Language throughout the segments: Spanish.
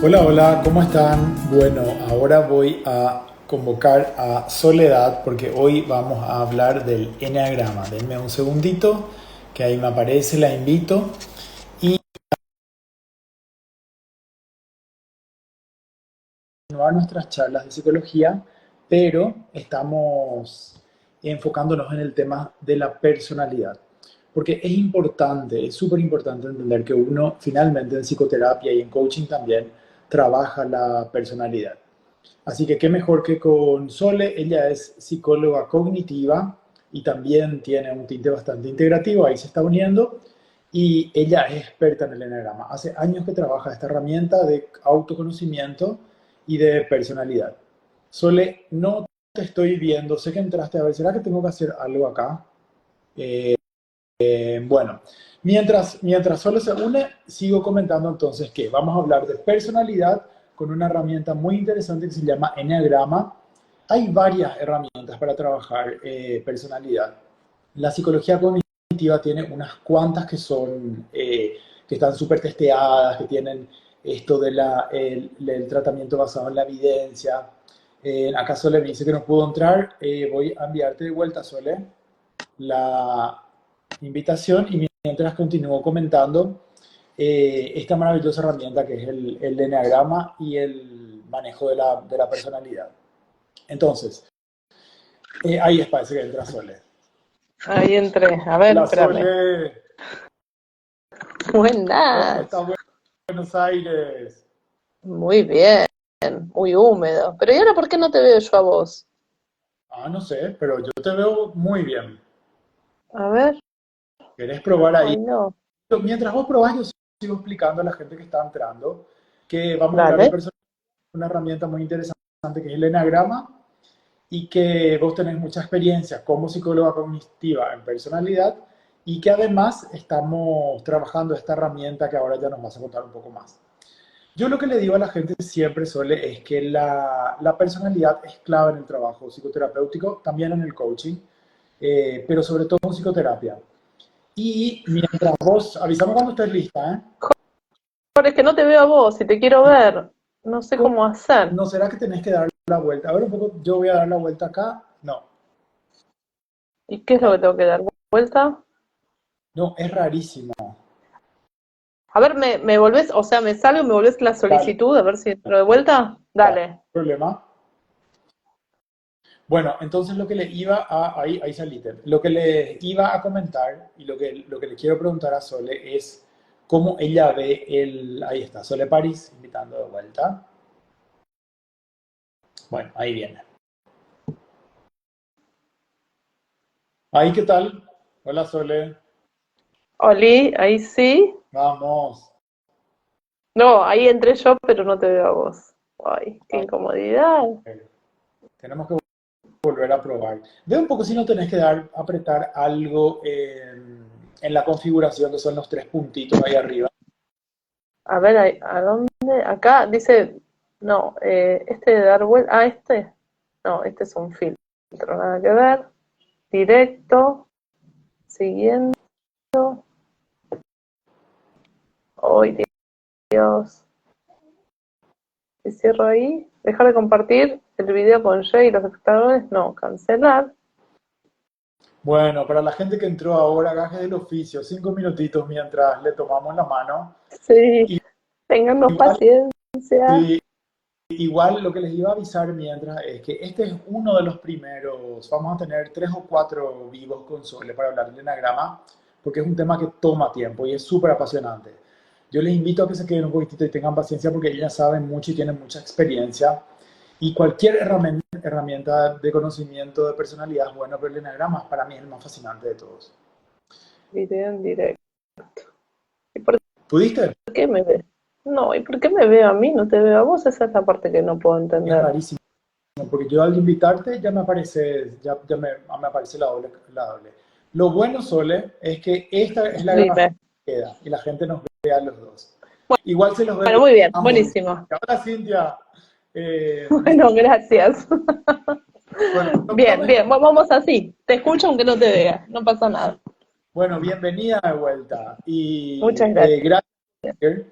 Hola, hola, ¿cómo están? Bueno, ahora voy a convocar a Soledad porque hoy vamos a hablar del eneagrama. Denme un segundito, que ahí me aparece, la invito. Y continuar nuestras charlas de psicología, pero estamos enfocándonos en el tema de la personalidad. Porque es importante, es súper importante entender que uno finalmente en psicoterapia y en coaching también trabaja la personalidad. Así que qué mejor que con Sole, ella es psicóloga cognitiva y también tiene un tinte bastante integrativo, ahí se está uniendo, y ella es experta en el eneagrama. Hace años que trabaja esta herramienta de autoconocimiento y de personalidad. Sole, no te estoy viendo, sé que entraste a ver, ¿será que tengo que hacer algo acá? Bueno, mientras Sole se une, sigo comentando entonces que vamos a hablar de personalidad con una herramienta muy interesante que se llama Enneagrama. Hay varias herramientas para trabajar personalidad. La psicología cognitiva tiene unas cuantas que están súper testeadas, que tienen esto del tratamiento basado en la evidencia. Acá Sole me dice que no pudo entrar. Voy a enviarte de vuelta, Sole, la invitación y mientras continúo comentando esta maravillosa herramienta que es el Enneagrama y el manejo de la personalidad. Entonces, ahí es, parece que entra Sole. Ahí entré. A ver, La espérame. Sole, ¿cómo Buenas. está Buenos Aires? Muy bien. Muy húmedo. Pero ¿y ahora por qué no te veo yo a vos? Ah, no sé, pero yo te veo muy bien. A ver. ¿Querés probar ahí? Ay, no. Mientras vos probás, yo sigo explicando a la gente que está entrando que vamos a hablar de Dale. personas, una herramienta muy interesante que es el Enneagrama y que vos tenés mucha experiencia como psicóloga cognitiva en personalidad y que además estamos trabajando esta herramienta que ahora ya nos vas a contar un poco más. Yo lo que le digo a la gente siempre, Sole, es que la personalidad es clave en el trabajo psicoterapéutico, también en el coaching, pero sobre todo en psicoterapia. Y mientras vos, avísame cuando estés lista, ¿eh? Jorge, es que no te veo a vos y te quiero ver. No sé ¿Cómo? cómo hacer. ¿No será que tenés que dar la vuelta? A ver un poco, yo voy a dar la vuelta acá. No, ¿Y qué es lo ahí. que tengo que dar? ¿Vuelta? No, es rarísimo. A ver, ¿me volvés? O sea, me salgo y me volvés la Dale, solicitud, a ver si entro de vuelta. dale, Dale. problema. Bueno, entonces lo que le iba a, ahí saliste. Lo que le iba a comentar y lo que le quiero preguntar a Sole es cómo ella ve ahí está, Sole París, invitando de vuelta. Bueno, ahí viene. Ahí, ¿qué tal? Hola, Sole. Oli, ahí sí. Vamos. No, ahí entré yo, pero no te veo a vos. Ay, qué A incomodidad. ver, tenemos que volver a probar. Ve un poco si no tenés que apretar algo en la configuración, que son los tres puntitos ahí arriba. A ver, ¿a dónde? Acá dice, no, este de dar vuelta, este, no, este es un filtro, nada que ver. Directo, siguiendo, hoy Dios, y cierro ahí, dejar de compartir el video con Jay y los espectadores, no, cancelar. Bueno, para la gente que entró ahora, gajes del oficio, 5 minutitos mientras le tomamos la mano. Sí, Y téngannos igual, paciencia. sí, igual lo que les iba a avisar mientras es que este es uno de los primeros, vamos a tener 3 o 4 vivos con Sole para hablar del enagrama, porque es un tema que toma tiempo y es súper apasionante. Yo les invito a que se queden un poquitito y tengan paciencia porque ellas saben mucho y tienen mucha experiencia. Y cualquier herramienta de conocimiento de personalidad es bueno, pero el enagrama para mí es el más fascinante de todos. Video en directo. ¿Y por ¿Pudiste? qué me ve? No, ¿y por qué me veo a mí? No te veo a vos, esa es la parte que no puedo Es entender. rarísimo, porque yo al invitarte ya me aparece, ya me aparece la doble. Lo bueno, Sole, es que esta es la grabación Dime. que queda y la gente nos ve a los dos. Igual se los ve Bueno, muy bien, ambos. buenísimo. Ahora, Cintia, Bueno, gracias. bueno, Bien, bien, vamos así. Te escucho aunque no te vea, no pasa nada. bueno, bienvenida de vuelta. Y Muchas gracias. gracias,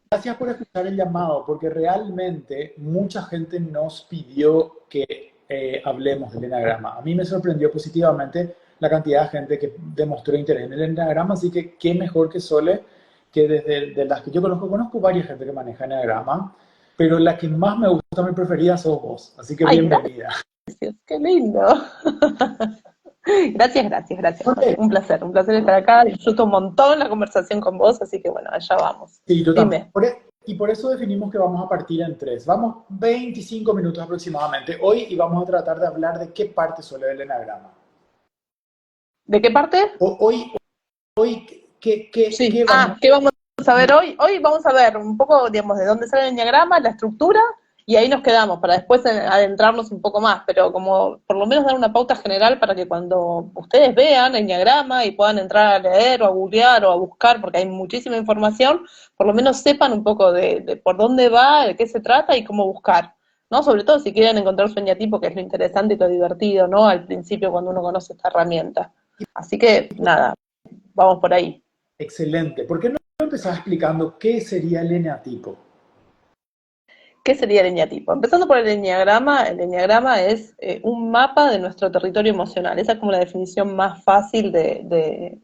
gracias por escuchar el llamado, porque realmente mucha gente nos pidió que hablemos del enagrama. A mí me sorprendió positivamente la cantidad de gente que demostró interés en el enagrama, así que qué mejor que Sole, que desde de las que yo conozco varias gente que maneja enagrama, pero la que más me gusta, mi preferida, sos vos. Así que Ay, bienvenida. gracias, qué lindo. Gracias, gracias, gracias, Jorge. Sole, Un placer estar acá. Disfruto un montón la conversación con vos, así que bueno, allá vamos. sí, yo también. Dime, Y por eso definimos que vamos a partir en tres. Vamos 25 minutos aproximadamente hoy y vamos a tratar de hablar de qué parte suele del enagrama. ¿de qué parte? Hoy Sí. ¿qué vamos? ¿Qué vamos a ver hoy? Hoy vamos a ver un poco, digamos, de dónde sale el enneagrama, la estructura, y ahí nos quedamos para después adentrarnos un poco más, pero como por lo menos dar una pauta general para que cuando ustedes vean el enneagrama y puedan entrar a leer o a googlear o a buscar, porque hay muchísima información, por lo menos sepan un poco de por dónde va, de qué se trata y cómo buscar, ¿no? Sobre todo si quieren encontrar su eñatipo, que es lo interesante y lo divertido, ¿no? Al principio cuando uno conoce esta herramienta. Así que, nada, vamos por ahí. Excelente. ¿Por qué no empezás explicando qué sería el eneatipo? ¿Qué sería el eñatipo? Empezando por el eñagrama es un mapa de nuestro territorio emocional. Esa es como la definición más fácil de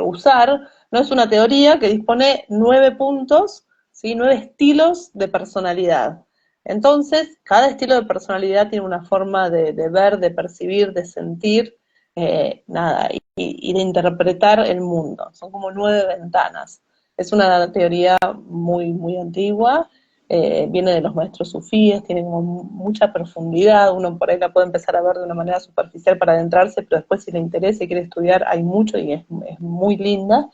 usar. No es una teoría que dispone 9 puntos, ¿sí? 9 estilos de personalidad. Entonces, cada estilo de personalidad tiene una forma de ver, de percibir, de sentir, nada, y de interpretar el mundo. Son como 9 ventanas. Es una teoría muy, muy antigua, viene de los maestros sufíes, tiene como mucha profundidad, uno por ahí la puede empezar a ver de una manera superficial para adentrarse, pero después si le interesa y quiere estudiar hay mucho y es muy linda.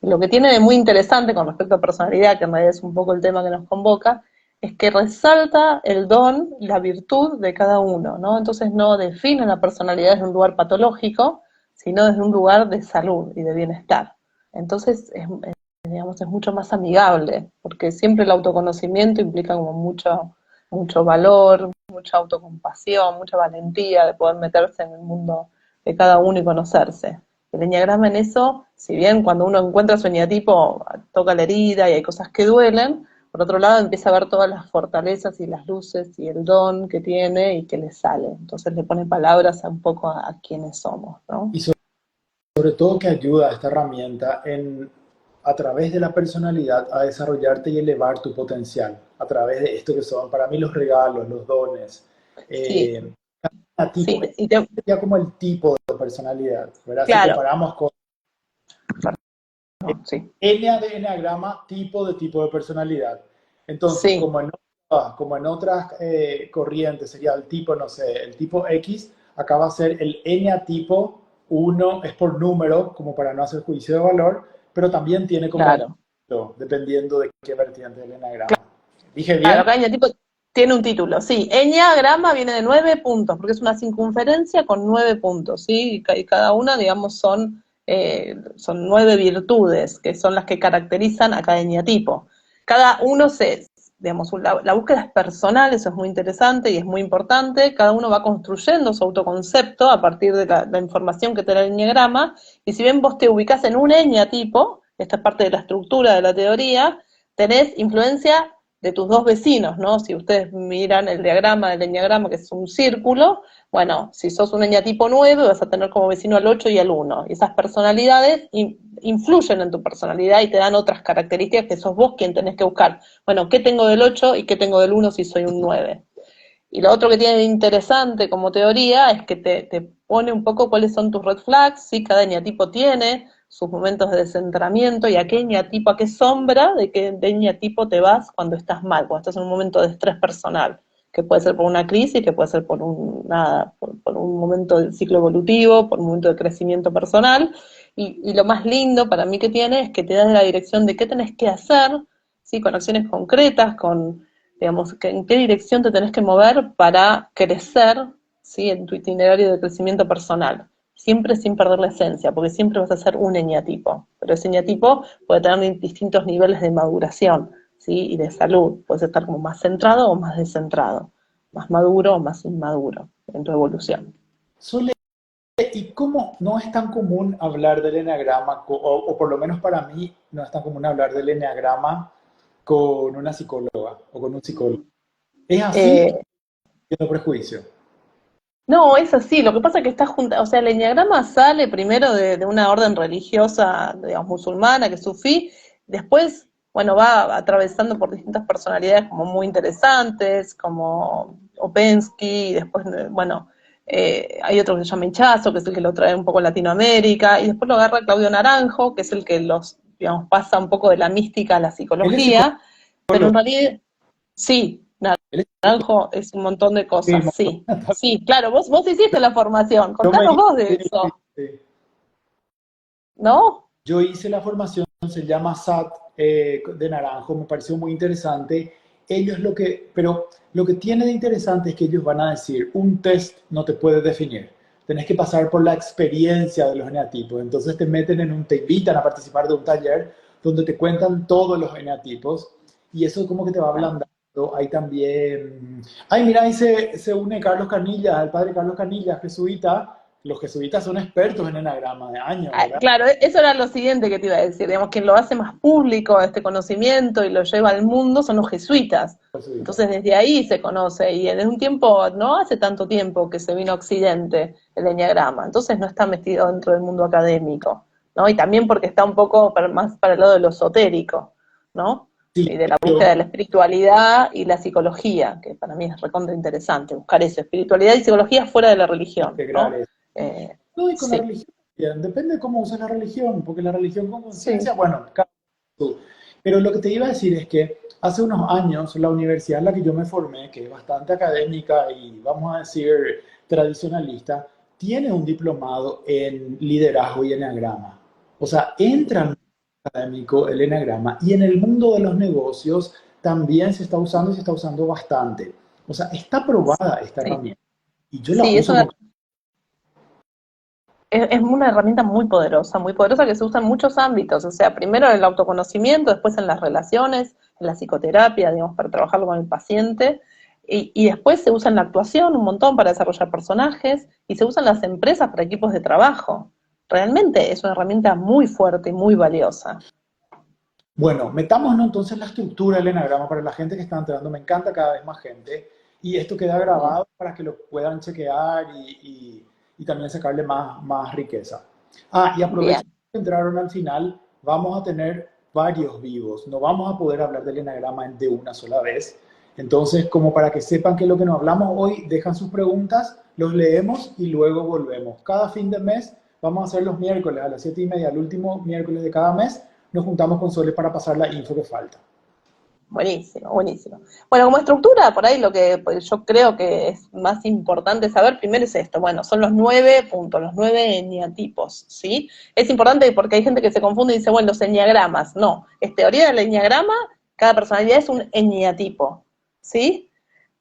Lo que tiene de muy interesante con respecto a personalidad, que en realidad es un poco el tema que nos convoca, es que resalta el don, la virtud de cada uno, ¿no? Entonces no define la personalidad desde un lugar patológico, sino desde un lugar de salud y de bienestar. Entonces digamos, es mucho más amigable, porque siempre el autoconocimiento implica como mucho valor, mucha autocompasión, mucha valentía de poder meterse en el mundo de cada uno y conocerse. El eñagrama en eso, si bien cuando uno encuentra su eñatipo toca la herida y hay cosas que duelen, por otro lado empieza a ver todas las fortalezas y las luces y el don que tiene y que le sale. Entonces le pone palabras un poco a quienes somos, ¿no? Y sobre todo que ayuda a esta herramienta a través de la personalidad a desarrollarte y elevar tu potencial, a través de esto que son para mí los regalos, los dones. Sí, Eh, tipo, sí, y te, ya como el tipo de personalidad, ¿verdad? Si claro, comparamos con no, sí, de enagrama, tipo de personalidad. Entonces, sí, como en otras corrientes sería el tipo, no sé, el tipo X, acá va a ser el eneatipo uno, es por número, como para no hacer juicio de valor, pero también tiene como un claro. título, dependiendo de qué vertiente del enagrama. ¿Dije Claro, bien? cada eñatipo tiene un título, sí. Eñagrama viene de 9 puntos, porque es una circunferencia con 9 puntos, ¿sí? Y cada una, digamos, son 9 virtudes, que son las que caracterizan a cada eñatipo. Cada uno digamos, la búsqueda es personal, eso es muy interesante y es muy importante. Cada uno va construyendo su autoconcepto a partir de la información que te da el eñagrama, y si bien vos te ubicás en un eñatipo, esta es parte de la estructura de la teoría, tenés influencia de tus dos vecinos, ¿no? Si ustedes miran el diagrama del eñagrama, que es un círculo, bueno, si sos un eñatipo 9, vas a tener como vecino al 8 y al 1. Y esas personalidades influyen en tu personalidad y te dan otras características que sos vos quien tenés que buscar. Bueno, ¿qué tengo del 8 y qué tengo del 1 si soy un 9? Y lo otro que tiene de interesante como teoría es que te pone un poco cuáles son tus red flags, ¿sí? Cada eñatipo tiene sus momentos de descentramiento y a qué eñatipo, a qué sombra de qué de eñatipo te vas cuando estás mal, cuando estás en un momento de estrés personal, que puede ser por una crisis, que puede ser por un momento del ciclo evolutivo, por un momento de crecimiento personal. Y lo más lindo para mí que tiene es que te da la dirección de qué tenés que hacer, ¿sí? Con acciones concretas, digamos, en qué dirección te tenés que mover para crecer, ¿sí? En tu itinerario de crecimiento personal. Siempre sin perder la esencia, porque siempre vas a ser un eñatipo. Pero ese eñatipo puede tener distintos niveles de maduración, ¿sí? Y de salud. Puedes estar como más centrado o más descentrado, más maduro o más inmaduro en tu evolución. Sole, ¿y cómo no es tan común hablar del eneagrama, o por lo menos para mí no es tan común hablar del eneagrama con una psicóloga o con un psicólogo. ¿Es así o Eh, tengo prejuicio? no, es así. Lo que pasa es que está junta, o sea, el eneagrama sale primero de una orden religiosa, digamos, musulmana, que es sufí, después, bueno, va atravesando por distintas personalidades como muy interesantes, como Opensky, y después, bueno, hay otro que se llama Hinchazo, que es el que lo trae un poco a Latinoamérica, y después lo agarra Claudio Naranjo, que es el que los, digamos, pasa un poco de la mística a la Él es psicología, pero en psicólogo. realidad, sí, Él es Naranjo es un montón de cosas, psicólogo. sí. Sí, claro, vos hiciste la formación, Yo me contanos vos de hice, eso, ¿no? yo hice la formación, se llama SAT de Naranjo, me pareció muy interesante. Ellos pero lo que tiene de interesante es que ellos van a decir, un test no te puede definir. Tenés que pasar por la experiencia de los eneatipos. Entonces te invitan a participar de un taller donde te cuentan todos los eneatipos y eso como que te va ablandando. Hay también, ay, mira, ahí se une Carlos Canillas, el padre Carlos Canillas, jesuita. Los jesuitas son expertos en enagrama de años, Ah, ¿verdad? claro, eso era lo siguiente que te iba a decir, digamos, quien lo hace más público este conocimiento y lo lleva al mundo son los jesuitas. Jesuitas. Entonces desde ahí se conoce y en un tiempo, no hace tanto tiempo que se vino a Occidente el eneagrama, entonces no está metido dentro del mundo académico, ¿no? Y también porque está un poco más para el lado de lo esotérico, ¿no? Sí, Y de la búsqueda pero de la espiritualidad y la psicología, que para mí es recontra interesante, buscar eso, espiritualidad y psicología fuera de la religión, integrar ¿no? eso. Eh, No, y con la sí, religión, bien, depende de cómo uses la religión, porque la religión con sí. conciencia, bueno, cada tú. Pero lo que te iba a decir es que hace unos años la universidad en la que yo me formé, que es bastante académica y vamos a decir tradicionalista, tiene un diplomado en liderazgo y enagrama. O sea, entra al mundo académico el enagrama y en el mundo de los negocios también se está usando y se está usando bastante. O sea, está probada esta Sí, herramienta y yo la sí, uso con... es una herramienta muy poderosa que se usa en muchos ámbitos, o sea, primero en el autoconocimiento, después en las relaciones, en la psicoterapia, digamos, para trabajarlo con el paciente, y después se usa en la actuación un montón para desarrollar personajes, y se usa en las empresas para equipos de trabajo. Realmente es una herramienta muy fuerte y muy valiosa. Bueno, metámonos entonces en la estructura del enagrama para la gente que está entrando. Me encanta cada vez más gente. Y esto queda Bien, grabado para que lo puedan chequear y también sacarle más riqueza. Ah, y aprovecho bien, que entraron al final. Vamos a tener varios vivos. No vamos a poder hablar del enagrama de una sola vez. Entonces, como para que sepan que lo que nos hablamos hoy, dejan sus preguntas, los leemos y luego volvemos. Cada fin de mes vamos a hacer los miércoles a las 7:30, el último miércoles de cada mes nos juntamos con Sole para pasar la info que falta. buenísimo, buenísimo. Bueno, como estructura, por ahí lo que pues, yo creo que es más importante saber primero es esto. Bueno, son los 9 puntos, los 9 eneatipos, ¿sí? Es importante porque hay gente que se confunde y dice, bueno, los eneagramas. No, es teoría del eneagrama, cada personalidad es un eneatipo, ¿sí?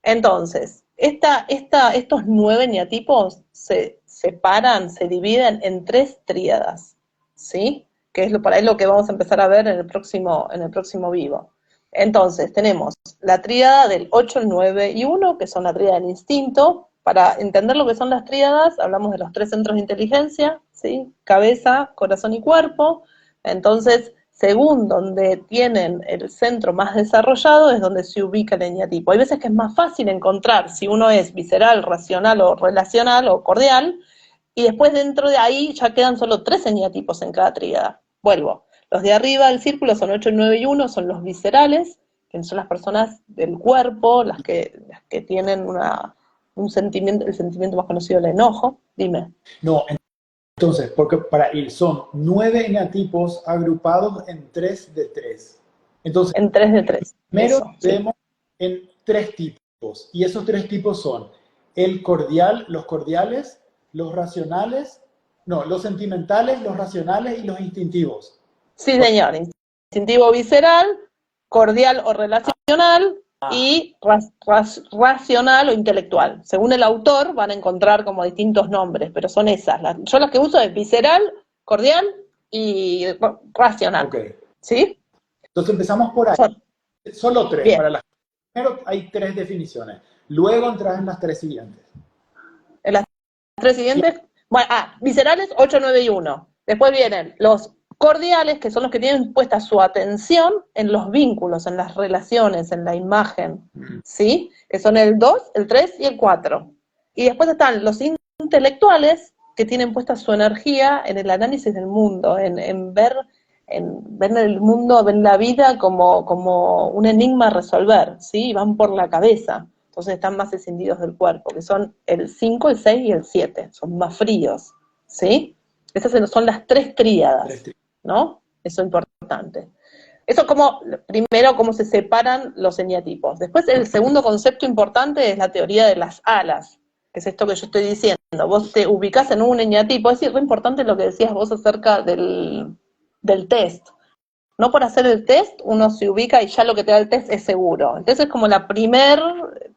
Entonces, estos 9 eneatipos se separan, se dividen en 3 tríadas, ¿sí? Que es por ahí lo que vamos a empezar a ver en el próximo vivo. Entonces, tenemos la tríada del 8, el 9 y 1, que son la tríada del instinto. Para entender lo que son las tríadas, hablamos de los 3 centros de inteligencia, ¿sí? Cabeza, corazón y cuerpo. Entonces, según donde tienen el centro más desarrollado, es donde se ubica el eneatipo. Hay veces que es más fácil encontrar si uno es visceral, racional o relacional o cordial, y después dentro de ahí ya quedan solo 3 eneatipos en cada tríada. Vuelvo. Los de arriba del círculo son 8, 9 y 1, son los viscerales, que son las personas del cuerpo, las que tienen un sentimiento, el sentimiento más conocido, el enojo. Dime. No, entonces, porque para ir son 9 eneatipos agrupados en 3 de 3. Entonces, En 3 de 3. primero Eso, sí. vemos en 3 tipos. Y esos 3 tipos son el cordial, los cordiales, los racionales, no, los sentimentales, los racionales y los instintivos. Sí, señor. Instintivo visceral, cordial o relacional y racional o intelectual. Según el autor van a encontrar como distintos nombres, pero son esas. Yo las que uso es visceral, cordial y racional. Ok. ¿Sí? Entonces empezamos por ahí. Son, Solo 3 bien. para las... Primero hay 3 definiciones. Luego entras en las 3 siguientes. En las tres siguientes, bueno, viscerales 8, 9 y 1. Después vienen los cordiales, que son los que tienen puesta su atención en los vínculos, en las relaciones, en la imagen, ¿sí? Que son el 2, el 3 y el 4. Y después están los intelectuales, que tienen puesta su energía en el análisis del mundo, en ver el mundo, ven la vida como un enigma a resolver, ¿sí? Y van por la cabeza. Entonces están más escindidos del cuerpo, que son el 5, el 6 y el 7. Son más fríos, ¿sí? Esas son las 3 tríadas, ¿no? Eso es importante. Eso como, primero, cómo se separan los eneatipos. Después, el segundo concepto importante es la teoría de las alas, que es esto que yo estoy diciendo. Vos te ubicás en un eneatipo, es decir, re importante lo que decías vos acerca del test. No por hacer el test uno se ubica y ya lo que te da el test es seguro. Entonces es como la primer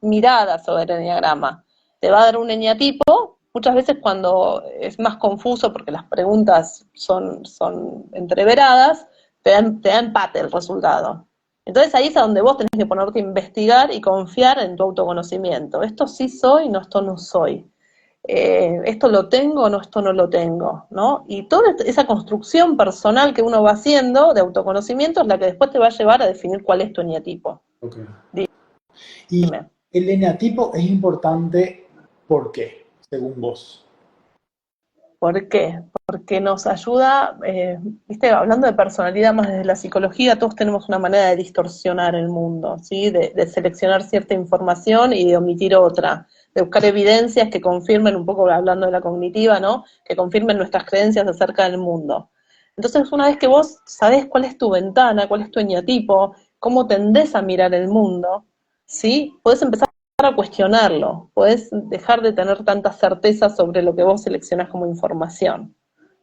mirada sobre el eneagrama. Te va a dar un eneatipo, muchas veces cuando es más confuso porque las preguntas son entreveradas, te da empate el resultado. Entonces ahí es a donde vos tenés que ponerte a investigar y confiar en tu autoconocimiento. Esto sí soy, no, esto no soy. Esto lo tengo, no, esto no lo tengo, ¿no? Y toda esa construcción personal que uno va haciendo de autoconocimiento es la que después te va a llevar a definir cuál es tu eneatipo. Okay. Y Dime. el eneatipo es importante, ¿por qué? Según vos. ¿Por qué? Porque nos ayuda, viste, hablando de personalidad más desde la psicología, todos tenemos una manera de distorsionar el mundo, ¿sí? De seleccionar cierta información y de omitir otra, de buscar evidencias que confirmen, un poco hablando de la cognitiva, ¿no? Que confirmen nuestras creencias acerca del mundo. Entonces, una vez que vos sabés cuál es tu ventana, cuál es tu eneatipo, cómo tendés a mirar el mundo, ¿sí? Podés empezar a cuestionarlo, podés dejar de tener tantas certezas sobre lo que vos seleccionás como información,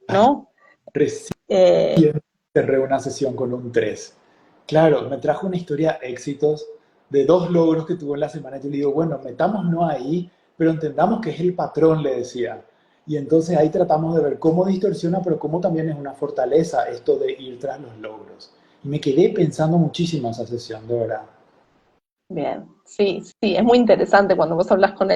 ¿no? Recién Eh, cerré una sesión con un 3. Claro, me trajo una historia de éxitos de 2 logros que tuvo en la semana. Y yo le digo, bueno, metámonos ahí, pero entendamos que es el patrón, le decía. Y entonces ahí tratamos de ver cómo distorsiona, pero cómo también es una fortaleza esto de ir tras los logros. Y me quedé pensando muchísimo esa sesión, de verdad. Bien, sí, sí, es muy interesante cuando vos hablas con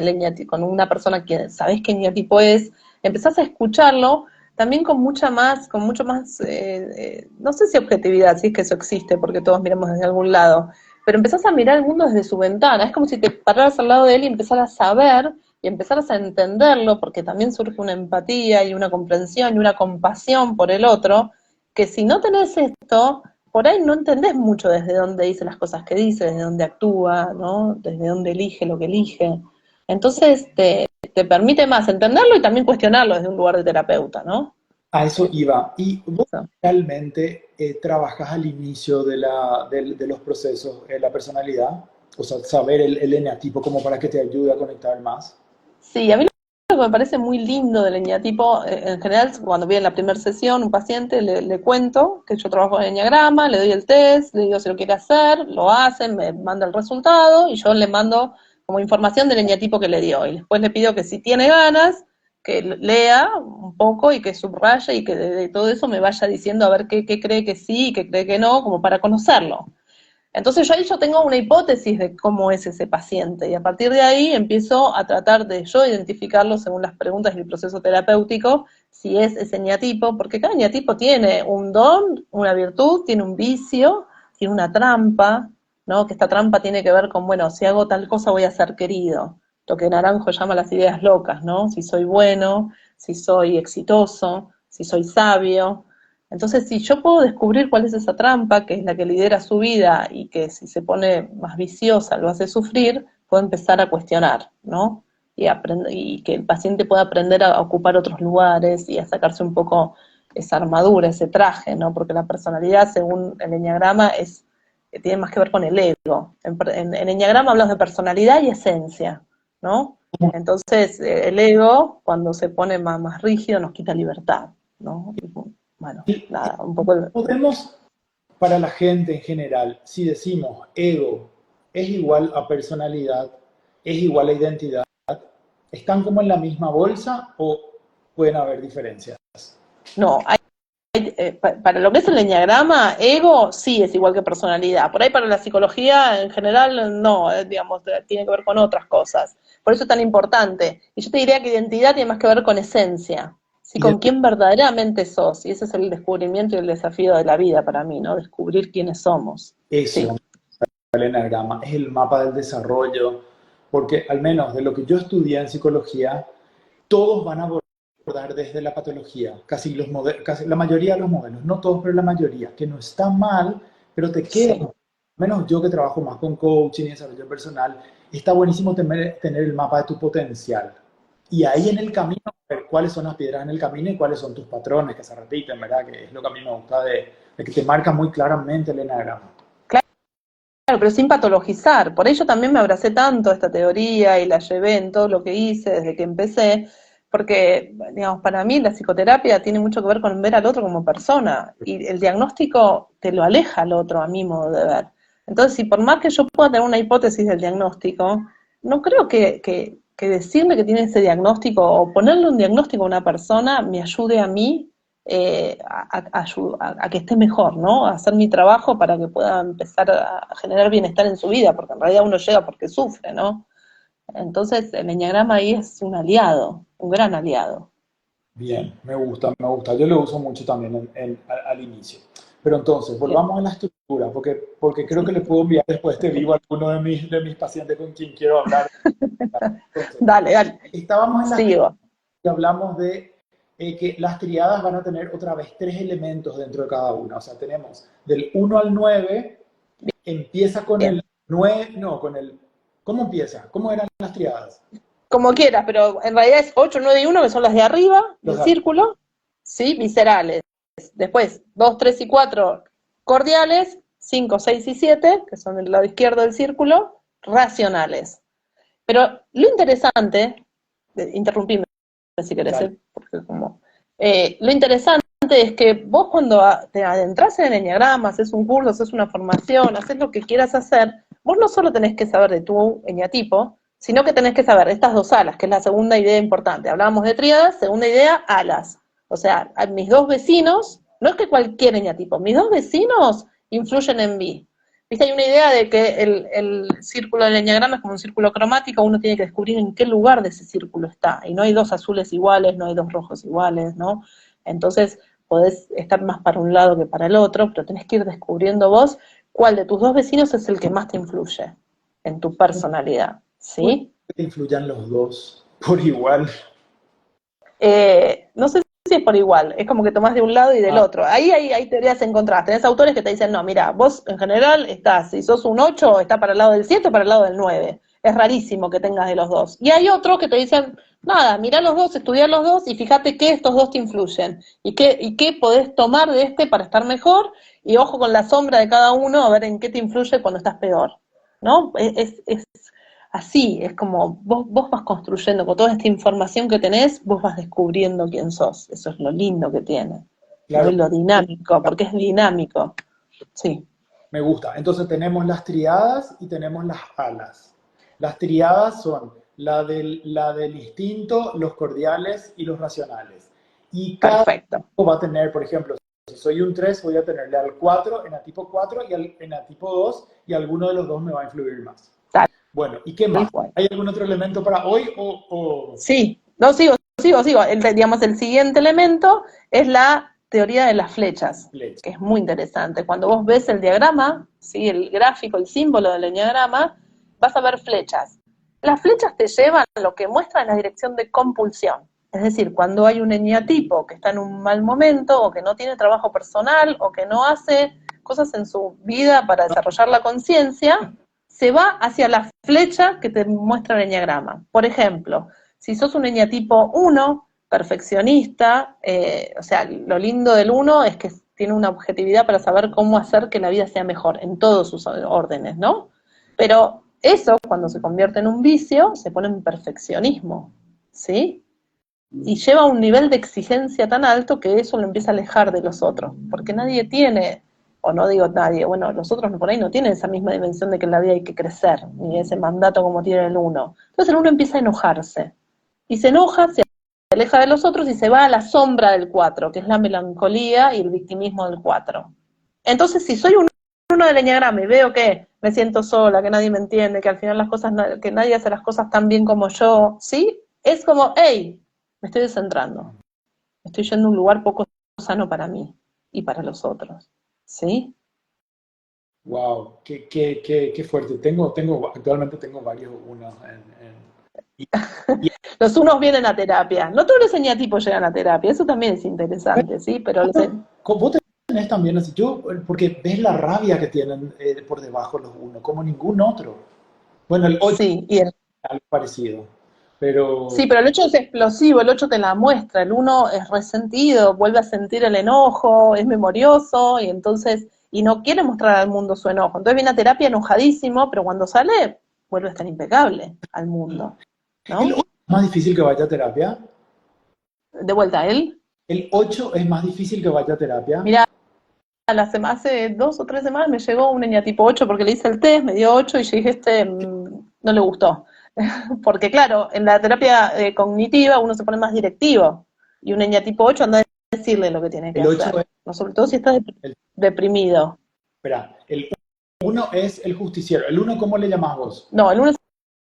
con una persona que sabés qué eneatipo es, empezás a escucharlo también con mucho más, no sé si objetividad, si es que eso existe, porque todos miramos desde algún lado, pero empezás a mirar el mundo desde su ventana, es como si te pararas al lado de él y empezaras a saber y empezaras a entenderlo, porque también surge una empatía y una comprensión y una compasión por el otro, que si no tenés esto, por ahí no entendés mucho desde dónde dice las cosas que dice, desde dónde actúa, ¿no? Desde dónde elige lo que elige. Entonces te permite más entenderlo y también cuestionarlo desde un lugar de terapeuta, ¿no? A eso iba. ¿Y vos Eso. realmente trabajas al inicio de los procesos la personalidad? O sea, saber el eneatipo como para que te ayude a conectar más. Sí, a mí lo que me parece muy lindo del eneatipo, en general, cuando viene la primera sesión, un paciente, le cuento que yo trabajo en eneagrama, le doy el test, le digo si lo quiere hacer, lo hace, me manda el resultado y yo le mando como información del eneatipo que le dio. Y después le pido que si tiene ganas, que lea un poco y que subraye y que de todo eso me vaya diciendo a ver qué cree que sí y qué cree que no, como para conocerlo. Entonces yo ahí yo tengo una hipótesis de cómo es ese paciente y a partir de ahí empiezo a tratar de yo identificarlo según las preguntas y el proceso terapéutico, si es ese eneatipo, porque cada eneatipo tiene un don, una virtud, tiene un vicio, tiene una trampa, ¿no? Que esta trampa tiene que ver con, bueno, si hago tal cosa voy a ser querido, lo que Naranjo llama las ideas locas, ¿no? Si soy bueno, si soy exitoso, si soy sabio. Entonces, si yo puedo descubrir cuál es esa trampa, que es la que lidera su vida y que si se pone más viciosa lo hace sufrir, puedo empezar a cuestionar, ¿no? Y que el paciente pueda aprender a ocupar otros lugares y a sacarse un poco esa armadura, ese traje, ¿no? Porque la personalidad, según el eneagrama, tiene más que ver con el ego. En eneagrama hablamos de personalidad y esencia, ¿no? Entonces, el ego, cuando se pone más rígido, nos quita libertad, ¿no? Y, bueno, nada, un poco... Podemos, para la gente en general, si decimos ego es igual a personalidad, es igual a identidad, ¿están como en la misma bolsa o pueden haber diferencias? No, para lo que es el eneagrama, ego sí es igual que personalidad. Por ahí para la psicología en general no, digamos, tiene que ver con otras cosas. Por eso es tan importante. Y yo te diría que identidad tiene más que ver con esencia, ¿sí? Con quién verdaderamente sos. Y ese es el descubrimiento y el desafío de la vida para mí, ¿no? Descubrir quiénes somos. Eso, Sí, el enagrama, es el mapa del desarrollo, porque al menos de lo que yo estudié en psicología, todos van a abordar desde la patología, casi la mayoría de los modelos, no todos, pero la mayoría, que no está mal, pero te queda, sí. al menos yo que trabajo más con coaching y desarrollo personal, está buenísimo tener el mapa de tu potencial. Y ahí en el camino, ver cuáles son las piedras en el camino y cuáles son tus patrones que se repiten, ¿verdad? Que es lo que a mí me gusta de que te marca muy claramente el enagrama. Claro, pero sin patologizar. Por ello también me abracé tanto a esta teoría y la llevé en todo lo que hice desde que empecé, porque, digamos, para mí la psicoterapia tiene mucho que ver con ver al otro como persona, y el diagnóstico te lo aleja al otro, a mi modo de ver. Entonces, si por más que yo pueda tener una hipótesis del diagnóstico, no creo que decirle que tiene ese diagnóstico o ponerle un diagnóstico a una persona me ayude a mí a que esté mejor, ¿no? A hacer mi trabajo para que pueda empezar a generar bienestar en su vida, porque en realidad uno llega porque sufre, ¿no? Entonces el eñagrama ahí es un aliado, un gran aliado. Bien, me gusta, me gusta. Yo lo uso mucho también al inicio. Pero entonces, Bien, volvamos a la estructura, porque creo que sí. le puedo enviar después de este vivo a alguno de mis pacientes con quien quiero hablar. Entonces, Dale, dale, estábamos en la estructura sigo. y hablamos de que las triadas van a tener otra vez tres elementos dentro de cada una. O sea, tenemos del 1 al 9, empieza con Bien, el 9, no, con el... ¿Cómo empieza? ¿Cómo eran las triadas? como quieras, pero en realidad es 8, 9 y 1, que son las de arriba Los del datos. círculo, ¿sí? Viscerales. Después 2, 3 y 4 cordiales, 5, 6 y 7, que son del lado izquierdo del círculo, racionales. Pero lo interesante, interrumpime si querés, Dale. porque como, lo interesante es que vos cuando te adentras en el eñagrama, haces un curso, haces una formación, haces lo que quieras hacer, vos no solo tenés que saber de tu eñatipo, sino que tenés que saber de estas dos alas, que es la segunda idea importante. Hablábamos de tríadas, segunda idea, alas. O sea, a mis dos vecinos, no es que cualquier eñatipo, mis dos vecinos influyen en mí. ¿Viste? Hay una idea de que el círculo del eñagrama es como un círculo cromático, uno tiene que descubrir en qué lugar de ese círculo está, y no hay dos azules iguales, no hay dos rojos iguales, ¿no? Entonces podés estar más para un lado que para el otro, pero tenés que ir descubriendo vos cuál de tus dos vecinos es el que más te influye en tu personalidad, Puede ¿sí? que te influyan los dos por igual. No sé si es por igual, es como que tomás de un lado y del Ah, otro. Ahí hay teorías encontradas. Tenés autores que te dicen, no, mira, vos en general estás, si sos un 8 está para el lado del 7 o para el lado del 9. Es rarísimo que tengas de los dos. Y hay otros que te dicen, nada, mirá los dos, estudiá los dos y fíjate qué estos dos te influyen y qué podés tomar de este para estar mejor y ojo con la sombra de cada uno a ver en qué te influye cuando estás peor. ¿No? Es así, es como vos vas construyendo, con toda esta información que tenés, vos vas descubriendo quién sos. Eso es lo lindo que tiene, ¿no? claro, Y lo dinámico, porque es dinámico. Sí, me gusta. Entonces tenemos las triadas y tenemos las alas. Las triadas son la del instinto, los cordiales y los racionales. Y cada perfecto. tipo va a tener, por ejemplo, si soy un 3 voy a tenerle al 4 en tipo 4 y en tipo 2 y alguno de los dos me va a influir más. Tal Bueno, ¿y qué más? cual. ¿Hay algún otro elemento para hoy o Sí, no, sigo. Digamos, el siguiente elemento es la teoría de las flechas, flecha? que es muy interesante. Cuando vos ves el diagrama, ¿sí? El gráfico, el símbolo del enneagrama, vas a ver flechas. Las flechas te llevan, lo que muestra en la dirección de compulsión. Es decir, cuando hay un eneatipo que está en un mal momento, o que no tiene trabajo personal, o que no hace cosas en su vida para desarrollar la conciencia, se va hacia la flecha que te muestra el enneagrama. Por ejemplo, si sos un eñatipo 1, perfeccionista, o sea, lo lindo del 1 es que tiene una objetividad para saber cómo hacer que la vida sea mejor en todos sus órdenes, ¿no? Pero eso, cuando se convierte en un vicio, se pone en perfeccionismo, ¿sí? Y lleva a un nivel de exigencia tan alto que eso lo empieza a alejar de los otros, porque nadie tiene, o no digo nadie, bueno, los otros por ahí no tienen esa misma dimensión de que en la vida hay que crecer, ni ese mandato como tiene el 1. Entonces el 1 empieza a enojarse, y se enoja, se aleja de los otros y se va a la sombra del 4, que es la melancolía y el victimismo del 4. Entonces, si soy un 1 del enneagrama y veo que me siento sola, que nadie me entiende, que al final las cosas, que nadie hace las cosas tan bien como yo, ¿sí? Es como, hey, me estoy descentrando. estoy yendo a un lugar poco sano para mí y para los otros, ¿sí? Wow, qué fuerte. Actualmente tengo varios unos y, y- Los unos vienen a terapia, no todos los eneatipos llegan a terapia, eso también es interesante, ¿sí? Pero vos tenés también así, porque ves la rabia que tienen por debajo los unos, como ningún otro. Bueno, el 8 sí, es algo parecido, pero sí, pero el 8 es explosivo, el 8 te la muestra, el uno es resentido, vuelve a sentir el enojo, es memorioso y entonces, y no quiere mostrar al mundo su enojo. Entonces viene a terapia enojadísimo, pero cuando sale, vuelve a estar impecable al mundo, el ¿no? 8 es más difícil que vaya a terapia. De vuelta a él. El 8 es más difícil que vaya a terapia. Mira, hace 2 o 3 semanas me llegó un eneatipo 8 porque le hice el test, me dio 8 y yo dije, no le gustó. Porque claro, en la terapia cognitiva uno se pone más directivo y un eneatipo 8 anda a decirle lo que tiene que El 8 hacer, es ¿no? Sobre todo si está el, deprimido. espera, el 1 es el justiciero. ¿El uno cómo le llamás vos? No, el 1 es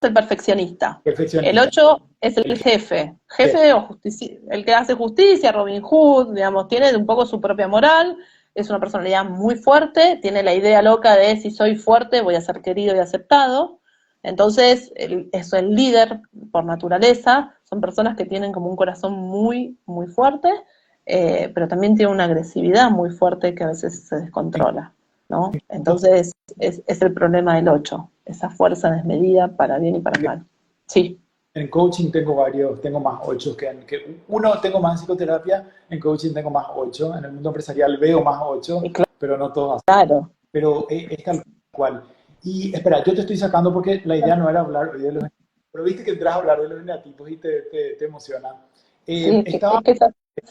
el perfeccionista. El Perfeccionista. 8 es el El jefe, jefe. jefe o el que hace justicia, Robin Hood, digamos, tiene un poco su propia moral, es una personalidad muy fuerte, tiene la idea loca de si soy fuerte voy a ser querido y aceptado. Entonces, es el líder por naturaleza, son personas que tienen como un corazón muy, muy fuerte, pero también tienen una agresividad muy fuerte que a veces se descontrola, ¿no? Entonces, es el problema del 8, esa fuerza desmedida para bien y para mal. Sí, En coaching tengo más 8 uno tengo más en psicoterapia, en coaching tengo más 8, en el mundo empresarial veo más 8, y pero no todos así. claro. Pero es tal cual. Y espera, yo te estoy sacando porque la idea no era hablar hoy de los eneatipos, pero viste que entras a hablar de los eneatipos y te emociona. Sí, Estaba,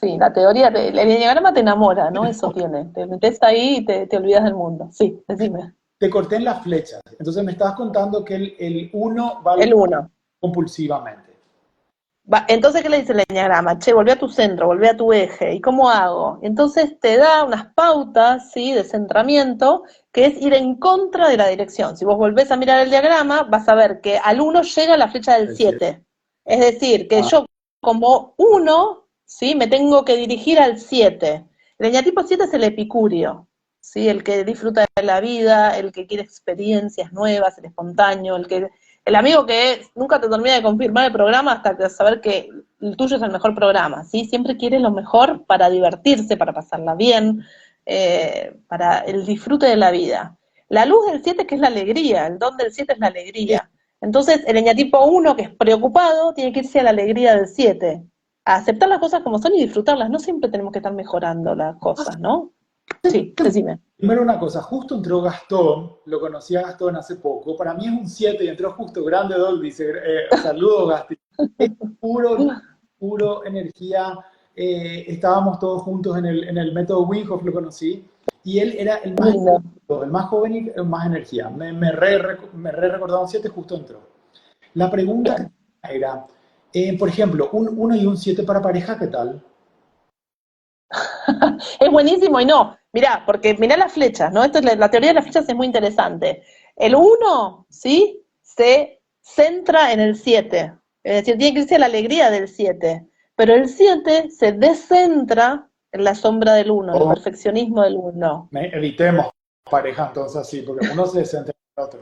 sí, la teoría, el enneagrama te enamora, ¿no? Eso tiene. Te metes ahí y te olvidas del mundo. Sí, decime. te corté en las flechas, entonces me estabas contando que el uno va El uno. compulsivamente. Entonces, ¿qué le dice el enneagrama? Che, volvé a tu centro, volvé a tu eje. ¿Y cómo hago? Entonces te da unas pautas, ¿sí? De centramiento, que es ir en contra de la dirección. Si vos volvés a mirar el diagrama, vas a ver que al uno llega la flecha del El 7. 7. Es decir, que Ah, yo como uno, ¿sí? Me tengo que dirigir al 7. El eneatipo 7 es el epicúreo, ¿sí? El que disfruta de la vida, el que quiere experiencias nuevas, el espontáneo, el amigo que nunca te termina de confirmar el programa hasta que saber que el tuyo es el mejor programa, ¿sí? Siempre quiere lo mejor para divertirse, para pasarla bien, para el disfrute de la vida. La luz del 7 que es la alegría, el don del 7 es la alegría. Entonces, el eneatipo 1 que es preocupado, tiene que irse a la alegría del 7, a aceptar las cosas como son y disfrutarlas. No siempre tenemos que estar mejorando las cosas, ¿no? Sí, decime. primero una cosa, justo entró Gastón, lo conocí a Gastón hace poco, para mí es un 7 y entró justo, grande Dol, dice, saludos Gasti. Es puro energía, estábamos todos juntos en el método Winghoff, lo conocí, y él era Lindo. el más joven y más energía. Me re recordaba un 7, justo entró. La pregunta que Bien. era, por ejemplo, un 1 y un 7 para pareja, ¿qué tal? Es buenísimo y no. Mirá, porque mirá las flechas, ¿no? Esto es la teoría de las flechas es muy interesante. El uno, ¿sí? Se centra en el 7. Es decir, tiene que irse a la alegría del 7. Pero el 7 se descentra en la sombra del uno, en el O perfeccionismo del uno. evitemos pareja entonces así, porque uno se centra en el otro.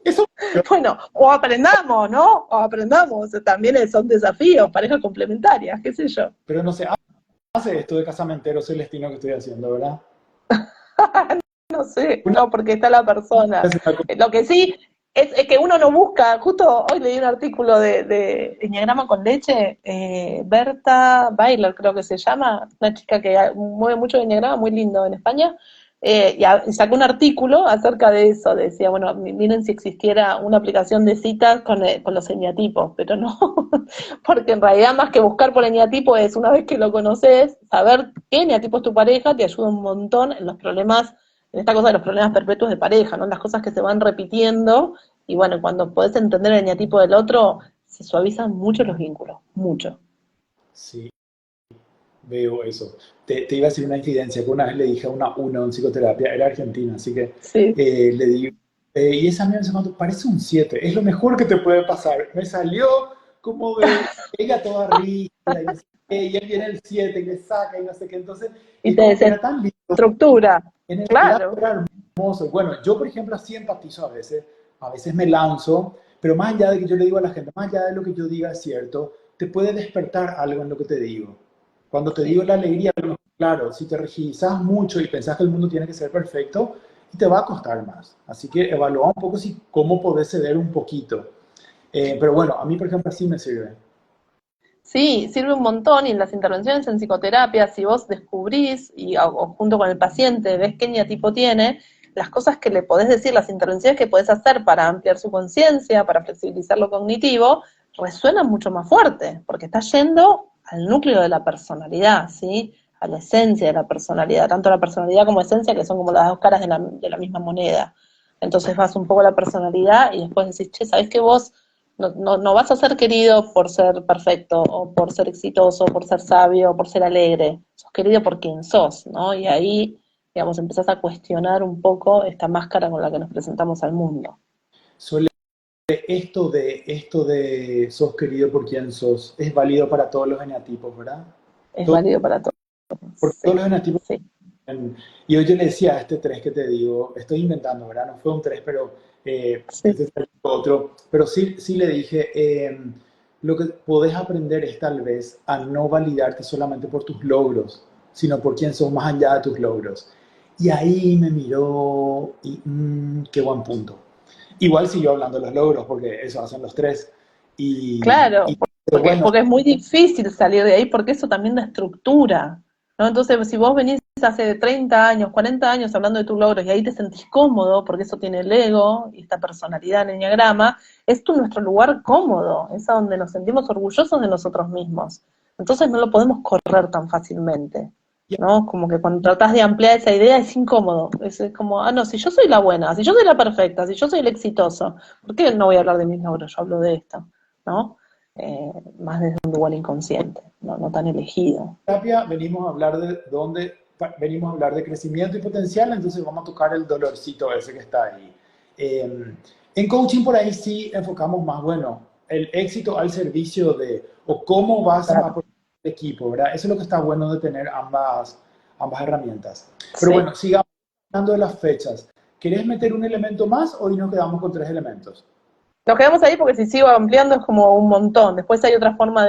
Eso, Bueno, o aprendamos, ¿no? O aprendamos. También son desafíos, parejas complementarias, qué sé yo. pero no se hace esto de casamentero celestino que estoy haciendo, ¿verdad? No sé, Una no, porque está la persona. vez en la Lo que sí es que uno no busca, justo hoy leí un artículo de Enneagrama con leche, Berta Bailer creo que se llama, una chica que mueve mucho de Enneagrama, muy lindo en España, y sacó un artículo acerca de eso, decía, bueno, miren si existiera una aplicación de citas con los eneatipos, pero no, porque en realidad más que buscar por eneatipo es, una vez que lo conoces, saber qué eneatipo es tu pareja, te ayuda un montón en los problemas, en esta cosa de los problemas perpetuos de pareja, ¿no? Las cosas que se van repitiendo, y bueno, cuando podés entender el eneatipo del otro, se suavizan mucho los vínculos, mucho. Sí, veo eso. Te iba a decir una incidencia que una vez le dije a una en psicoterapia, era argentina, así que Sí. le di, y esa amiga me dice, "Mato, parece un 7, es lo mejor que te puede pasar". Me salió como de ella toda rígida, y él viene el 7 y le saca y no sé qué. Entonces, Y es te como que era tan lindo. desestructura. En el Claro. era hermoso. Bueno, yo, por ejemplo, así empatizo a veces me lanzo, pero más allá de que yo le digo a la gente, más allá de lo que yo diga es cierto, te puede despertar algo en lo que te digo. Cuando te digo Sí. la alegría, claro, si te rigidizas mucho y pensás que el mundo tiene que ser perfecto, te va a costar más. Así que evalúa un poco si, cómo podés ceder un poquito. Pero bueno, a mí, por ejemplo, así me sirve. Sí, sirve un montón y en las intervenciones en psicoterapia, si vos descubrís o junto con el paciente ves qué eneatipo tiene, las cosas que le podés decir, las intervenciones que podés hacer para ampliar su conciencia, para flexibilizar lo cognitivo, resuenan mucho más fuerte, porque está yendo al núcleo de la personalidad, ¿sí? A la esencia de la personalidad, tanto la personalidad como esencia, que son como las dos caras de la misma moneda. Entonces vas un poco a la personalidad y después decís, che, ¿sabés que vos no vas a ser querido por ser perfecto, o por ser exitoso, por ser sabio, o por ser alegre? Sos querido por quien sos, ¿no? Y ahí, digamos, empezás a cuestionar un poco esta máscara con la que nos presentamos al mundo. Suele esto de sos querido por quien sos, es válido para todos los genotipos, ¿verdad? Es Todo- válido para todos. Porque todos Sí, los genotipos. sí. Y hoy yo le decía a este 3 que te digo, estoy inventando, ¿verdad? No fue un 3 pero Sí. este es otro. Pero sí, sí le dije, lo que podés aprender es tal vez a no validarte solamente por tus logros, sino por quién sos más allá de tus logros. Y ahí me miró y qué buen punto. Igual siguió hablando de los logros, porque eso hacen los 3. Claro, Pero bueno, porque es muy difícil salir de ahí, porque eso también da estructura, ¿no? Entonces, si vos venís hace 30 años, 40 años hablando de tus logros y ahí te sentís cómodo, porque eso tiene el ego y esta personalidad en el enneagrama, nuestro lugar cómodo, es a donde nos sentimos orgullosos de nosotros mismos. Entonces no lo podemos correr tan fácilmente, ¿no? Como que cuando tratás de ampliar esa idea es incómodo, es como, ah, no, si yo soy la buena, si yo soy la perfecta, si yo soy el exitoso, ¿por qué no voy a hablar de mis logros? Yo hablo de esto, ¿no? Más desde un lugar inconsciente, no tan elegido. terapia venimos a hablar de dónde, venimos a hablar de crecimiento y potencial, entonces vamos a tocar el dolorcito ese que está ahí. En coaching por ahí sí enfocamos más, bueno, el éxito al servicio de, o cómo vas a Claro. apoyar el equipo, ¿verdad? Eso es lo que está bueno de tener ambas herramientas. Pero Sí. bueno, sigamos hablando de las fechas. ¿Querés meter un elemento más o hoy nos quedamos con 3 elementos? Nos quedamos ahí porque si sigo ampliando es como un montón. Después hay otra forma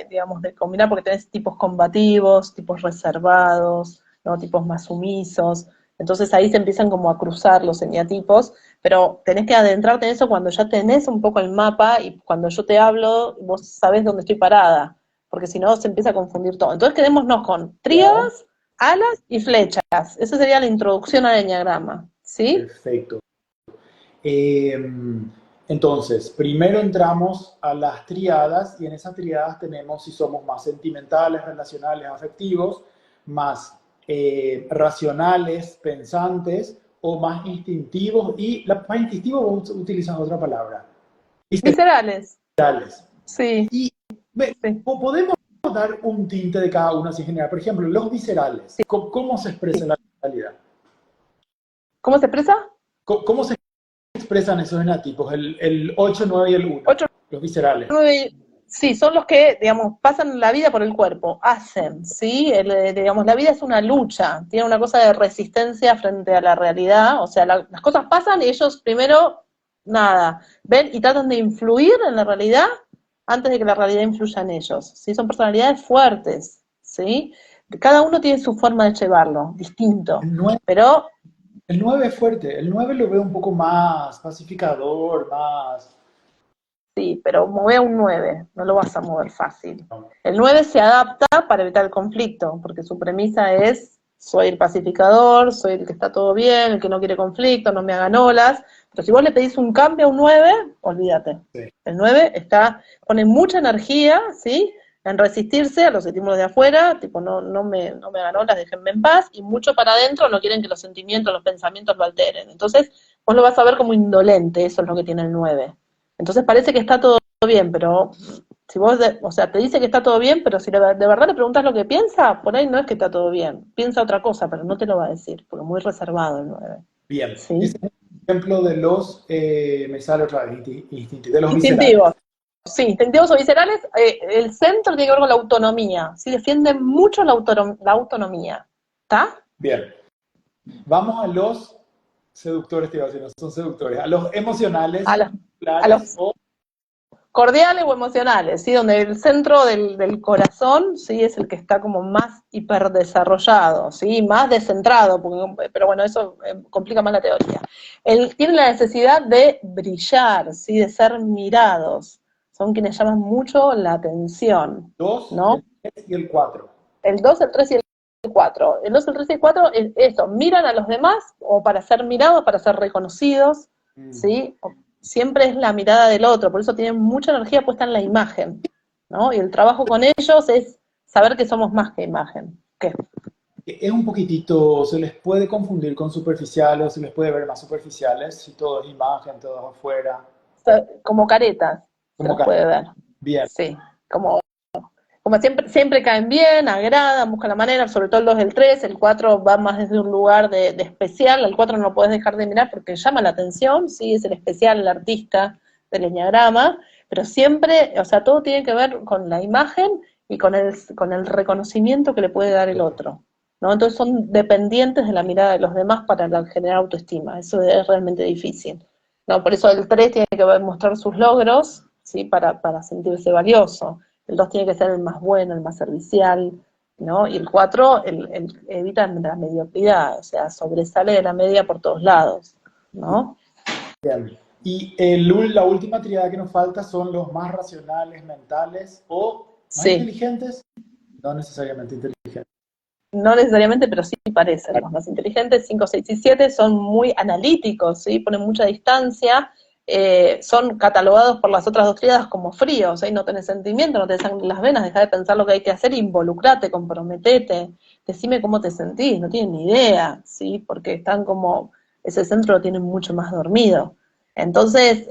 digamos, de combinar porque tenés tipos combativos, tipos reservados, ¿no? Tipos más sumisos. Entonces ahí se empiezan como a cruzar los eneatipos, pero tenés que adentrarte en eso cuando ya tenés un poco el mapa y cuando yo te hablo, vos sabés dónde estoy parada, porque si no se empieza a confundir todo. Entonces quedémonos con Ya, tríadas, alas y flechas. Esa sería la introducción al enneagrama, ¿sí? perfecto. Eh, entonces, primero entramos a las triadas y en esas triadas tenemos si somos más sentimentales, relacionales, afectivos, más racionales, pensantes o más instintivos y más instintivos vos utilizas otra palabra, Viscerales, viscerales. sí, Y sí. podemos dar un tinte de cada uno así en general. Por ejemplo, los viscerales, ¿cómo se expresa la visceralidad? ¿Cómo se expresa? ¿Cómo se expresan esos enatipos? El 8, 9 y el uno, 8, los viscerales. 9, sí, son los que, digamos, pasan la vida por el cuerpo, hacen, ¿sí? Digamos, la vida es una lucha, tiene una cosa de resistencia frente a la realidad, o sea, las cosas pasan y ellos primero, nada, ven y tratan de influir en la realidad antes de que la realidad influya en ellos, ¿sí? Son personalidades fuertes, ¿sí? Cada uno tiene su forma de llevarlo, distinto, El 9, pero el 9 es fuerte, el 9 lo veo un poco más pacificador, más... sí, pero mueve a un 9, no lo vas a mover fácil. No, El 9 se adapta para evitar el conflicto, porque su premisa es, soy el pacificador, soy el que está todo bien, el que no quiere conflicto, no me hagan olas, pero si vos le pedís un cambio a un 9, olvídate. sí. El 9 pone mucha energía, ¿sí? En resistirse a los estímulos de afuera, tipo no me hagan olas, déjenme en paz, y mucho para adentro, no quieren que los sentimientos, los pensamientos lo alteren. Entonces, vos lo vas a ver como indolente, eso es lo que tiene el 9. Entonces parece que está todo bien, pero si vos, o sea, te dice que está todo bien, pero si de verdad le preguntas lo que piensa, por ahí no es que está todo bien. Piensa otra cosa, pero no te lo va a decir, porque es muy reservado el 9. Bien, ¿Sí? ese es un ejemplo de los, me sale otra vez, de los viscerales. Instintivos. sí, instintivos o viscerales, el centro tiene que ver con la autonomía, ¿sí? Defienden mucho la autonomía, ¿está? Bien. Vamos a los seductores, te iba a decir, no son seductores, a los emocionales, A los, a populares los o cordiales o emocionales, ¿sí? Donde el centro del corazón, ¿sí? Es el que está como más hiperdesarrollado, ¿sí? Más descentrado, pero bueno, eso complica más la teoría. Tiene la necesidad de brillar, ¿sí? De ser mirados. Son quienes llaman mucho la atención, dos, ¿no? el 3 y el 4. El 2, el 3 y el 4. El 2, el 3 y el 4 es eso, miran a los demás o para ser mirados, para ser reconocidos, ¿sí? Siempre es la mirada del otro, por eso tienen mucha energía puesta en la imagen, ¿no? Y el trabajo con ellos es saber que somos más que imagen. ¿Qué? Es un poquitito, se les puede confundir con superficiales o se les puede ver más superficiales, si todo es imagen, todo es afuera, O sea, como caretas se como los que puede ver, bien, sí, como siempre caen bien, agradan, buscan la manera, sobre todo el 2 y el 3, el 4 va más desde un lugar de especial, el 4 no puedes dejar de mirar porque llama la atención, sí, es el especial, el artista del enneagrama, pero siempre, o sea, todo tiene que ver con la imagen y con el reconocimiento que le puede dar el otro, ¿no? Entonces son dependientes de la mirada de los demás para generar autoestima, eso es realmente difícil, ¿no? Por eso el 3 tiene que mostrar sus logros, ¿sí? Para sentirse valioso. El 2 tiene que ser el más bueno, el más servicial, ¿no? Y el 4 evita la mediocridad, o sea, sobresale de la media por todos lados, ¿no? bien. Y la última triada que nos falta son los más racionales, mentales o más Sí, inteligentes, no necesariamente inteligentes. no necesariamente, pero sí parecen los más inteligentes. 5, 6 y 7 son muy analíticos, ¿sí? Ponen mucha distancia, son catalogados por las otras dos tríadas como fríos, ¿sí? No tenés sentimiento, no tenés sangre en las venas, dejá de pensar lo que hay que hacer, involucrate, comprometete, decime cómo te sentís, no tienen ni idea, ¿sí? Porque están como, ese centro lo tienen mucho más dormido. Entonces,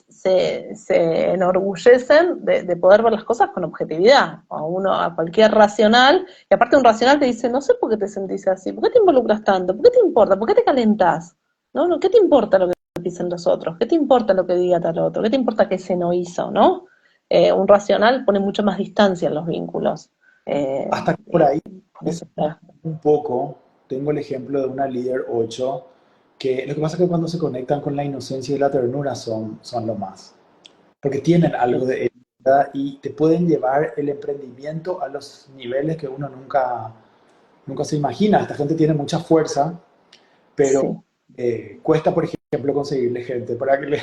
se enorgullecen de poder ver las cosas con objetividad. A cualquier racional, y aparte un racional te dice, no sé por qué te sentís así, por qué te involucras tanto, por qué te importa, por qué te calentás, ¿no? ¿No? ¿Qué te importa lo que dicen los otros? ¿Qué te importa lo que diga tal otro? ¿Qué te importa que ese no hizo, no? Un racional pone mucho más distancia en los vínculos. Hasta que por Y ahí con eso desencaja está. un poco, tengo el ejemplo de una líder 8 que lo que pasa es que cuando se conectan con la inocencia y la ternura son lo más. Porque tienen algo de ello, ¿verdad? Y te pueden llevar el emprendimiento a los niveles que uno nunca se imagina. Esta gente tiene mucha fuerza, pero Sí. cuesta, por ejemplo, conseguirle gente para que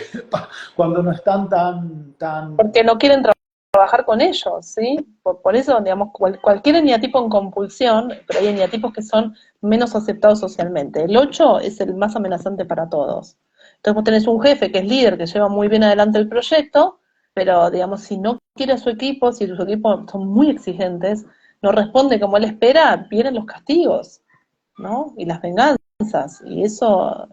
cuando no están tan Porque no quieren trabajar con ellos, ¿sí? Por eso, digamos, cualquier eneatipo en compulsión, pero hay eneatipos que son menos aceptados socialmente. El 8 es el más amenazante para todos. Entonces vos tenés un jefe que es líder, que lleva muy bien adelante el proyecto, pero, digamos, si no quiere a su equipo, si sus equipos son muy exigentes, no responde como él espera, vienen los castigos, ¿no? Y las venganzas, y eso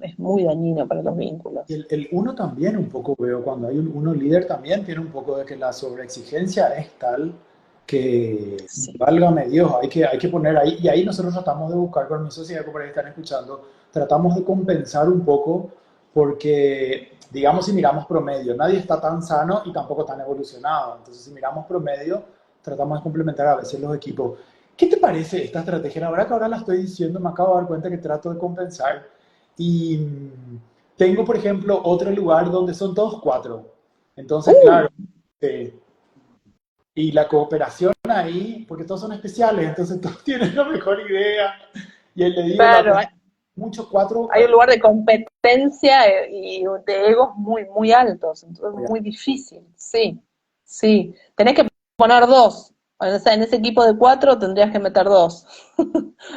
es muy dañino para los y vínculos. el uno también un poco veo, cuando hay un uno líder también tiene un poco de que la sobreexigencia es tal que, Sí, válgame Dios, hay que poner ahí, y ahí nosotros tratamos de buscar con mi sociedad, como por ahí están escuchando, tratamos de compensar un poco porque, digamos, si miramos promedio, nadie está tan sano y tampoco tan evolucionado, entonces si miramos promedio, tratamos de complementar a veces los equipos. ¿Qué te parece esta estrategia? La verdad que ahora la estoy diciendo, me acabo de dar cuenta que trato de compensar y tengo, por ejemplo, otro lugar donde son todos cuatro. Entonces, claro, eh, y la cooperación ahí, porque todos son especiales, entonces todos tienen la mejor idea. Y él le digo, la claro, otra, muchos cuatro, hay un lugar de competencia y de egos muy, muy altos, entonces es muy difícil, sí, sí. Tenés que poner dos, o sea, en ese equipo de 4 tendrías que meter dos.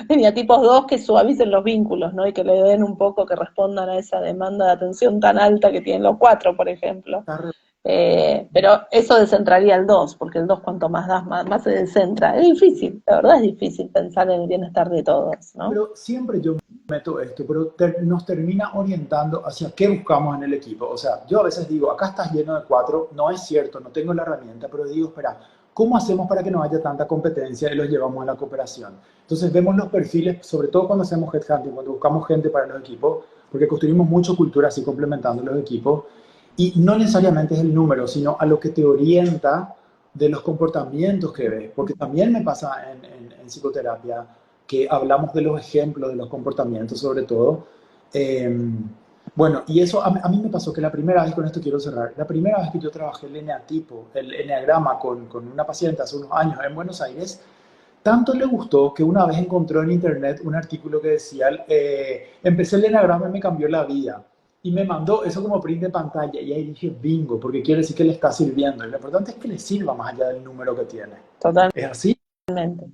Tenía tipos dos que suavicen los vínculos, ¿no? Y que le den un poco, que respondan a esa demanda de atención tan alta que tienen los 4, por ejemplo. está re- Pero eso descentraría el 2 porque el 2 cuanto más das, más se descentra. Es difícil, la verdad es difícil pensar en el bienestar de todos, ¿no? pero siempre yo meto esto, pero nos termina orientando hacia qué buscamos en el equipo. O sea, yo a veces digo, acá estás lleno de cuatro, no es cierto, no tengo la herramienta, pero digo, espera, ¿cómo hacemos para que no haya tanta competencia y los llevamos a la cooperación? Entonces vemos los perfiles, sobre todo cuando hacemos headhunting, cuando buscamos gente para los equipos, porque construimos mucha cultura así complementando los equipos, Y no necesariamente es el número, sino a lo que te orienta de los comportamientos que ves. Porque también me pasa en psicoterapia que hablamos de los ejemplos, de los comportamientos sobre todo. Eh, bueno, y eso a mí me pasó que la primera vez, con esto quiero cerrar, la primera vez que yo trabajé el eneatipo, el eneagrama con una paciente hace unos años en Buenos Aires, tanto le gustó que una vez encontró en internet un artículo que decía, empecé el enagrama y me cambió la vida. Y me mandó eso como print de pantalla y ahí dije, bingo, porque quiere decir que le está sirviendo. Y lo importante es que le sirva más allá del número que tiene. ¿Es así? Totalmente.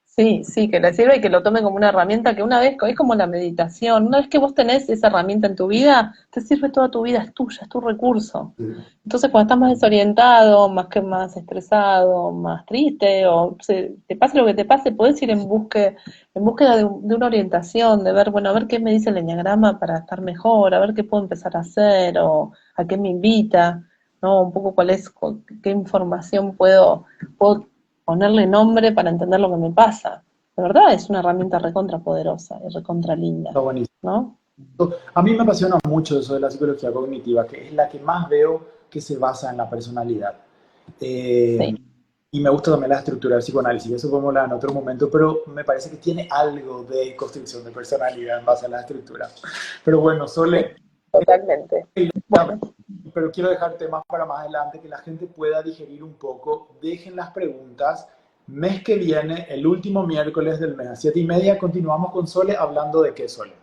Sí, sí, que le sirva y que lo tome como una herramienta que una vez, es como la meditación, una vez que vos tenés esa herramienta en tu vida, te sirve toda tu vida, es tuya, es tu recurso. Sí. Entonces cuando estás más desorientado, más estresado, más triste, o te pase lo que te pase, podés ir en búsqueda de una orientación, de ver, bueno, a ver qué me dice el eneagrama para estar mejor, a ver qué puedo empezar a hacer, o a qué me invita, ¿no? Un poco qué información puedo ponerle nombre para entender lo que me pasa. De verdad es una herramienta recontra poderosa y recontra linda, Está buenísimo. ¿no? A mí me apasiona mucho eso de la psicología cognitiva, que es la que más veo que se basa en la personalidad. Sí. Y me gusta también la estructura del psicoanálisis, eso podemos hablar en otro momento, pero me parece que tiene algo de construcción de personalidad en base a la estructura. Pero bueno, Sí, Sole, totalmente. Bueno, pero quiero dejar temas para más adelante, que la gente pueda digerir un poco, dejen las preguntas. Mes que viene, el último miércoles del mes, a 7:30, continuamos con Sole hablando de qué, Sole.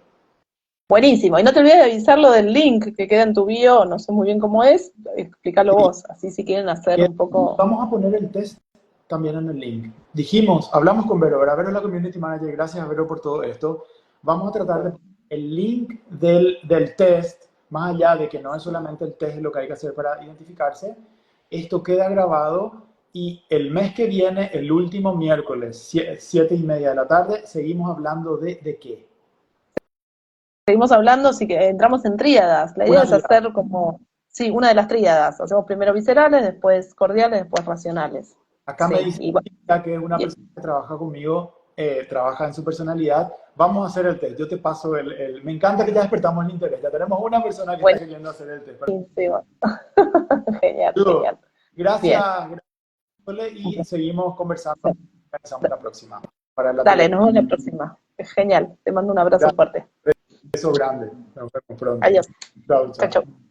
buenísimo. Y no te olvides de avisar lo del link que queda en tu bio, no sé muy bien cómo es, explícalo Sí. vos, así si quieren hacer un poco. Vamos a poner el test también en el link. Dijimos, hablamos con Vero, ahora Vero es la community manager, gracias Vero por todo esto. Vamos a tratar de poner el link del test, más allá de que no es solamente el test lo que hay que hacer para identificarse, esto queda grabado y el mes que viene, el último miércoles, 7:30 de la tarde, seguimos hablando de qué. Seguimos hablando, si que entramos en tríadas. La idea Una es tríada. hacer como, sí, una de las tríadas. Hacemos primero viscerales, después cordiales, después racionales. Acá me Sí, dice y bueno, que es una persona que trabaja conmigo, trabaja en su personalidad. Vamos a hacer el test. Yo te paso Me encanta que ya despertamos el interés. Ya tenemos una persona que está queriendo hacer el test. buenísimo. Genial, Saludos. genial. Gracias, Bien. Sole, y seguimos conversando. Organizamos la próxima para la Dale, tríada. nos vemos la próxima. Es genial. Te mando un abrazo Gracias. fuerte. Beso grande. Nos vemos pronto. Adiós. Chao, Chao, chao. chao.